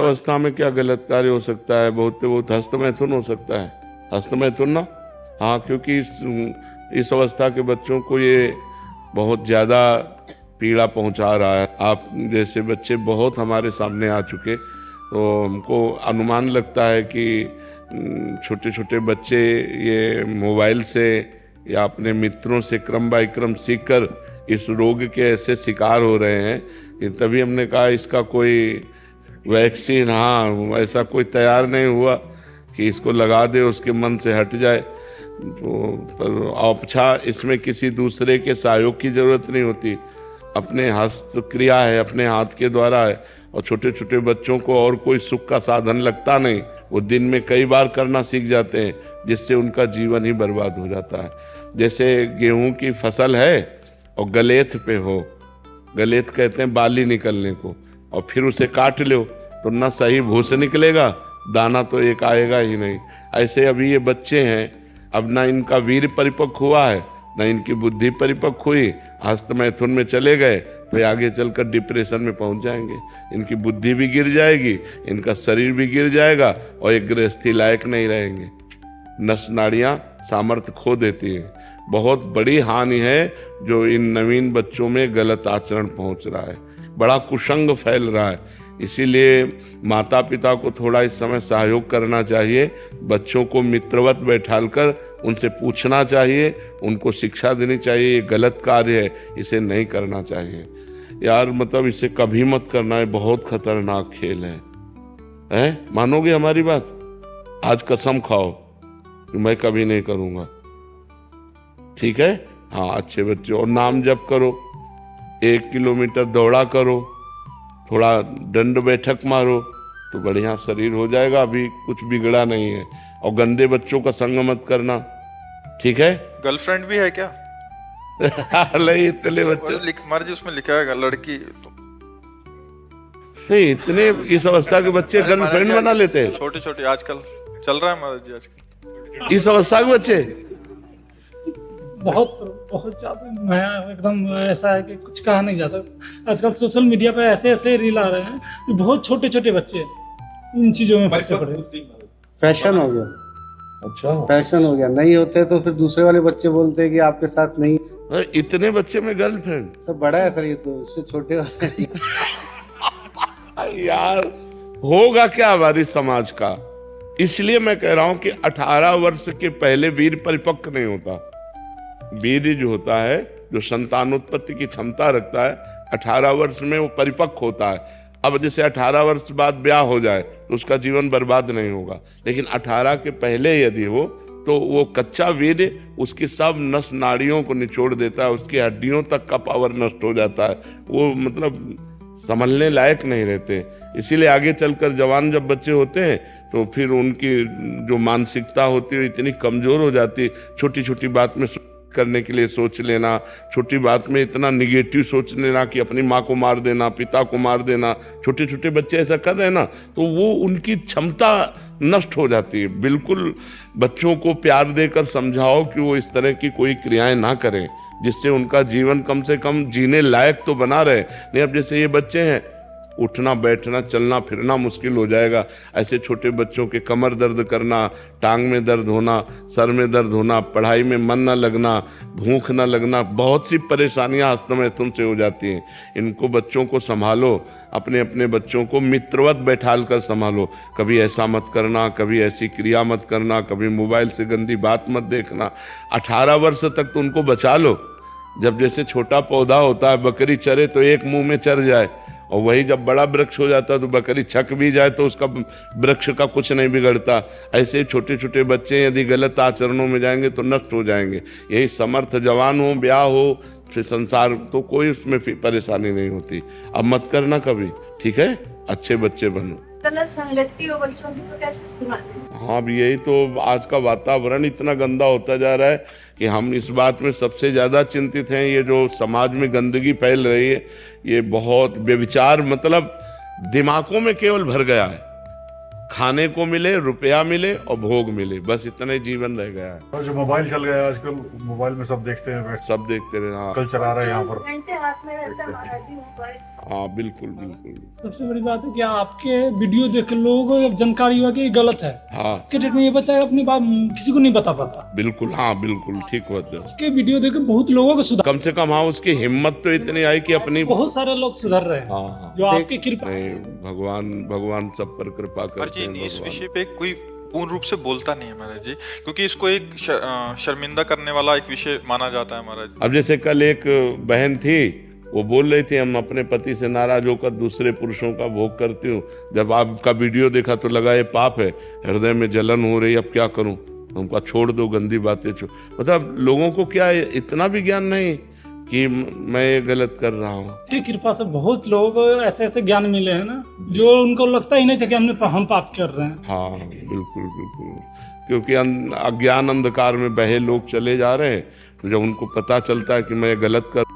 अवस्था में क्या गलत कार्य हो सकता है? बहुत बहुत हस्तमैथुन हो सकता है। हस्तमैथुन ना, हाँ, क्योंकि इस अवस्था के बच्चों को ये बहुत ज़्यादा पीड़ा पहुंचा रहा है। आप जैसे बच्चे बहुत हमारे सामने आ चुके, तो हमको अनुमान लगता है कि छोटे छोटे बच्चे ये मोबाइल से या अपने मित्रों से क्रम बाय क्रम सीखकर इस रोग के ऐसे शिकार हो रहे हैं कि तभी हमने कहा इसका कोई वैक्सीन, हाँ, ऐसा कोई तैयार नहीं हुआ कि इसको लगा दे उसके मन से हट जाए। तो पर औपछा इसमें किसी दूसरे के सहयोग की जरूरत नहीं होती, अपने हस्त क्रिया है, अपने हाथ के द्वारा है। और छोटे छोटे बच्चों को और कोई सुख का साधन लगता नहीं, वो दिन में कई बार करना सीख जाते हैं, जिससे उनका जीवन ही बर्बाद हो जाता है। जैसे गेहूं की फसल है और गलेथ पे हो, गलेथ कहते हैं बाली निकलने को, और फिर उसे काट लो तो ना सही भूस निकलेगा, दाना तो एक आएगा ही नहीं। ऐसे अभी ये बच्चे हैं, अब ना इनका वीर परिपक्व हुआ है, ना इनकी बुद्धि परिपक्व हुई, हस्तमैथुन में चले गए तो आगे चलकर डिप्रेशन में पहुंच जाएंगे। इनकी बुद्धि भी गिर जाएगी, इनका शरीर भी गिर जाएगा और एक गृहस्थी लायक नहीं रहेंगे। नस नाड़ियाँ सामर्थ्य खो देती हैं। बहुत बड़ी हानि है जो इन नवीन बच्चों में गलत आचरण पहुंच रहा है, बड़ा कुसंग फैल रहा है। इसीलिए माता पिता को थोड़ा इस समय सहयोग करना चाहिए, बच्चों को मित्रवत बैठालकर उनसे पूछना चाहिए, उनको शिक्षा देनी चाहिए, ये गलत कार्य है, इसे नहीं करना चाहिए यार। मतलब इसे कभी मत करना है, बहुत खतरनाक खेल है? मानोगे हमारी बात? आज कसम खाओ कि मैं कभी नहीं करूँगा, ठीक है? हाँ, अच्छे बच्चे, और नाम जप करो, 1 किलोमीटर दौड़ा करो, थोड़ा दंड बैठक मारो तो बढ़िया शरीर हो जाएगा। अभी कुछ बिगड़ा नहीं है। और गंदे बच्चों का संग मत करना, ठीक है? गर्लफ्रेंड भी है क्या? नहीं, इतने बच्चे मर्जी उसमें लिखा है लड़की तो। नहीं, इतने इस अवस्था के बच्चे गर्लफ्रेंड बना लेते हैं। छोटे छोटे आजकल चल रहा है महाराज जी आजकल इस अवस्था के बच्चे बहुत ज्यादा नया एकदम ऐसा है कि कुछ कहा नहीं जा सकता। आजकल सोशल मीडिया पे ऐसे ऐसे रील आ रहे हैं कि बहुत छोटे छोटे बच्चे इन चीजों में फंसे पड़े। फैशन हो गया। अच्छा, फैशन हो गया, नहीं होते तो फिर दूसरे वाले बच्चे बोलते हैं कि आपके साथ नहीं। इतने बच्चे में गर्लफ्रेंड? सब बड़ा है सर, ये तो इससे छोटे वाले। यार होगा क्या हमारी समाज का? इसलिए मैं कह रहा हूं कि 18 वर्ष के पहले वीर परिपक्व नहीं होता। वीर जो होता है, जो संतानोत्पत्ति की क्षमता रखता है, 18 वर्ष में वो परिपक्व होता है। अब जैसे 18 वर्ष बाद ब्याह हो जाए तो उसका जीवन बर्बाद नहीं होगा, लेकिन 18 के पहले यदि हो तो वो कच्चा वीर उसकी सब नस नाड़ियों को निचोड़ देता है, उसकी हड्डियों तक का पावर नष्ट हो जाता है, वो मतलब संभलने लायक नहीं रहते। इसीलिए आगे चलकर जवान जब बच्चे होते हैं तो फिर उनकी जो मानसिकता होती है इतनी कमजोर हो जाती है, छोटी छोटी बात में करने के लिए सोच लेना, छोटी बात में इतना निगेटिव सोच लेना कि अपनी माँ को मार देना, पिता को मार देना। छोटे छोटे बच्चे ऐसा कर रहे हैं ना, तो वो उनकी क्षमता नष्ट हो जाती है। बिल्कुल बच्चों को प्यार देकर समझाओ कि वो इस तरह की कोई क्रियाएं ना करें, जिससे उनका जीवन कम से कम जीने लायक तो बना रहे। नहीं, अब जैसे ये बच्चे हैं, उठना बैठना चलना फिरना मुश्किल हो जाएगा। ऐसे छोटे बच्चों के कमर दर्द करना, टांग में दर्द होना, सर में दर्द होना, पढ़ाई में मन न लगना, भूख न लगना, बहुत सी परेशानियां हस्तमैथुन से हो जाती हैं। इनको बच्चों को संभालो, अपने अपने बच्चों को मित्रवत बैठाल कर संभालो। कभी ऐसा मत करना, कभी ऐसी क्रिया मत करना, कभी मोबाइल से गंदी बात मत देखना। 18 वर्ष तक तो उनको बचा लो। जब जैसे छोटा पौधा होता है, बकरी चरे तो एक मुंह में चर जाए, और वही जब बड़ा वृक्ष हो जाता है तो बकरी छक भी जाए तो उसका वृक्ष का कुछ नहीं बिगड़ता। ऐसे छोटे छोटे बच्चे यदि गलत आचरणों में जाएंगे तो नष्ट हो जाएंगे। यही समर्थ जवान हो, ब्याह हो, फिर संसार, तो कोई उसमें परेशानी नहीं होती। अब मत करना कभी, ठीक है? अच्छे बच्चे बनो। गलत संगति हो बच्चों की तो कैसे संभालें? हाँ, अब यही तो आज का वातावरण इतना गंदा होता जा रहा है कि हम इस बात में सबसे ज़्यादा चिंतित हैं। ये जो समाज में गंदगी फैल रही है, ये बहुत व्यभिचार, मतलब दिमागों में केवल भर गया है। खाने को मिले, रुपया मिले और भोग मिले, बस इतना ही जीवन रह गया है। और जो मोबाइल चल गया आजकल, मोबाइल में सब देखते हैं, सब देखते रहे। हाँ, कल्चर आ रहा है यहाँ पर। घंटे हाथ में रहता है महाराज जी मोबाइल। हाँ बिल्कुल बिल्कुल। सबसे बड़ी बात है कि आपके वीडियो देख के लोगों को जानकारी हुआ कि ये गलत है। हाँ के डेट में ये बच्चा अपनी बात किसी को नहीं बता पाता। बिल्कुल, हाँ बिल्कुल ठीक बात है। के वीडियो देख के बहुत लोगों को सुधार, कम से कम हाँ उसकी हिम्मत तो इतनी आई कि अपनी, बहुत सारे लोग सुधर रहे हैं हाँ हाँ जो आपकी कृपा। नहीं, भगवान सब पर कृपा करते हैं इस भगवान। विषय पे कोई पूर्ण रूप से बोलता नहीं है महाराज जी, क्योंकि इसको एक शर्मिंदा करने वाला एक विषय माना जाता है महाराज। अब जैसे कल एक बहन थी, वो बोल रही थी हम अपने पति से नाराज होकर दूसरे पुरुषों का भोग करती हूँ, जब आपका वीडियो देखा तो लगा ये पाप है, हृदय में जलन हो रही, अब क्या करूँ, हमको छोड़ दो गंदी बातें छोड़। मतलब लोगों को क्या इतना भी ज्ञान नहीं कि मैं ये गलत कर रहा हूँ। की कृपा से बहुत लोगों को ऐसे ऐसे ज्ञान मिले हैं ना, जो उनको लगता ही नहीं था कि हम पाप कर रहे हैं। हाँ बिल्कुल बिल्कुल, क्योंकि अज्ञान अंधकार में बहे लोग चले जा रहे हैं, तो जब उनको पता चलता है कि मैं गलत कर